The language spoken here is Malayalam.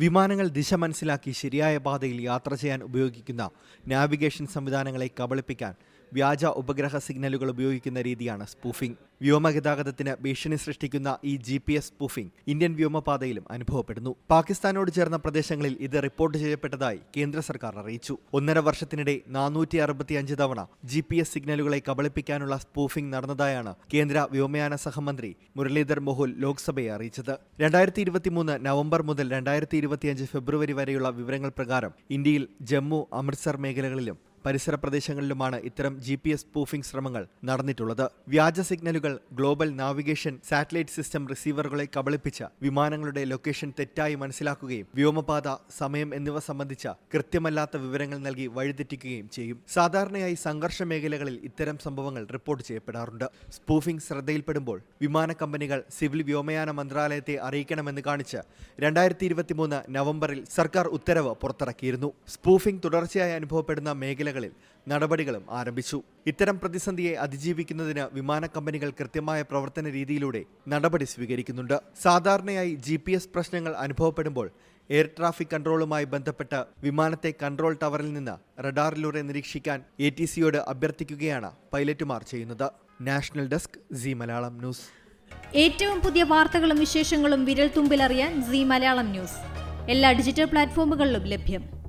വിമാനങ്ങൾ ദിശ മനസ്സിലാക്കി ശരിയായ പാതയിൽ യാത്ര ചെയ്യാൻ ഉപയോഗിക്കുന്ന നാവിഗേഷൻ സംവിധാനങ്ങളെ കബളിപ്പിക്കാൻ വ്യാജ ഉപഗ്രഹ സിഗ്നലുകൾ ഉപയോഗിക്കുന്ന രീതിയാണ് സ്പൂഫിംഗ്. വ്യോമഗതാഗതത്തിന് ഭീഷണി സൃഷ്ടിക്കുന്ന ഈ GPS സ്പൂഫിംഗ് ഇന്ത്യൻ വ്യോമപാതയിലും അനുഭവപ്പെടുന്നു. പാകിസ്ഥാനോട് ചേർന്ന പ്രദേശങ്ങളിൽ ഇത് റിപ്പോർട്ട് ചെയ്യപ്പെട്ടതായി കേന്ദ്ര സർക്കാർ അറിയിച്ചു. 1.5 വർഷത്തിനിടെ 465 തവണ GPS സിഗ്നലുകളെ കബളിപ്പിക്കാനുള്ള സ്പൂഫിംഗ് നടന്നതായാണ് കേന്ദ്ര വ്യോമയാന സഹമന്ത്രി മുരളീധർ മോഹുൽ ലോക്സഭയെ അറിയിച്ചത്. 2023 നവംബർ മുതൽ 2025 ഫെബ്രുവരി വരെയുള്ള വിവരങ്ങൾ പ്രകാരം ഇന്ത്യയിൽ ജമ്മു, അമൃത്സർ മേഖലകളിലും പരിസര പ്രദേശങ്ങളിലുമാണ് ഇത്തരം GPS സ്പൂഫിംഗ് ശ്രമങ്ങൾ നടന്നിട്ടുള്ളത്. വ്യാജ സിഗ്നലുകൾ, ഗ്ലോബൽ നാവിഗേഷൻ സാറ്റലൈറ്റ് സിസ്റ്റം റിസീവറുകളെ കബളിപ്പിച്ച് വിമാനങ്ങളുടെ ലൊക്കേഷൻ തെറ്റായി മനസ്സിലാക്കുകയും വ്യോമപാത, സമയം എന്നിവ സംബന്ധിച്ച കൃത്യമല്ലാത്ത വിവരങ്ങൾ നൽകി വഴിതെറ്റിക്കുകയും ചെയ്യും. സാധാരണയായി സംഘർഷ മേഖലകളിൽ ഇത്തരം സംഭവങ്ങൾ റിപ്പോർട്ട് ചെയ്യപ്പെടാറുണ്ട്. സ്പൂഫിംഗ് ശ്രദ്ധയിൽപ്പെടുമ്പോൾ വിമാന കമ്പനികൾ സിവിൽ വ്യോമയാന മന്ത്രാലയത്തെ അറിയിക്കണമെന്ന് കാണിച്ച് 2023 നവംബറിൽ സർക്കാർ ഉത്തരവ് പുറത്തിറക്കിയിരുന്നു. സ്പൂഫിംഗ് തുടർച്ചയായി അനുഭവപ്പെടുന്ന മേഖലകളിൽ നടപടികളും ആരംഭിച്ചു. ഇത്തരം പ്രതിസന്ധിയെ അതിജീവിക്കുന്നതിന് വിമാന കമ്പനികൾ കൃത്യമായ പ്രവർത്തന രീതിയിലൂടെ നടപടി സ്വീകരിക്കുന്നുണ്ട്. സാധാരണയായി GPS പ്രശ്നങ്ങൾ അനുഭവപ്പെടുമ്പോൾ എയർ ട്രാഫിക് കൺട്രോളുമായി ബന്ധപ്പെട്ട് വിമാനത്തെ കൺട്രോൾ ടവറിൽ നിന്ന് റഡാറിലൂടെ നിരീക്ഷിക്കാൻ ATCയോട് അഭ്യർത്ഥിക്കുകയാണ് പൈലറ്റുമാർ ചെയ്യുന്നത്. National desk, C Malayalam news. ഏറ്റവും പുതിയ വാർത്തകളും വിശേഷങ്ങളും വിരൽ തുമ്പിലറിയാൻ സി മലയാളം ന്യൂസ് എല്ലാ ഡിജിറ്റൽ പ്ലാറ്റ്ഫോമുകളിലും ലഭ്യം.